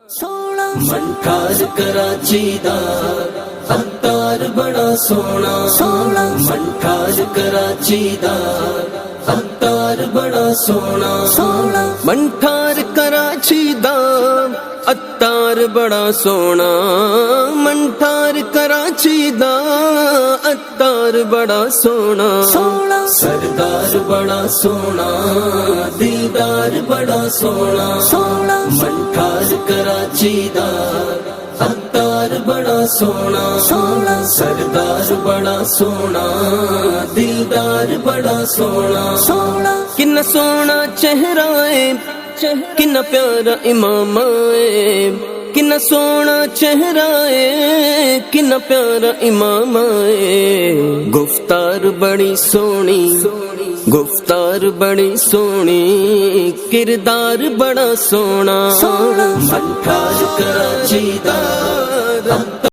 سونا منٹھار کراچی دا عطار بڑا سونا سونا منٹھار کراچی دا عطار بڑا سونا سونا منٹھار کراچی دا عطار بڑا سونا منٹھار کراچی دا عطار بڑا سونا سونا سردار بڑا سونا دیدار بڑا سونا سونا منٹھار کراچی دا عطار بڑا سونا سونا سردار بڑا سونا دیدار بڑا سونا سونا کنا سونا چہرہ ہے کنا پیارا امام ہے کنا سونا چہرہ ہے کنا پیارا امام ہے گفتار بڑی سونی گفتار بڑی سونی کردار بڑا سونا سونا منٹھار کراچی دا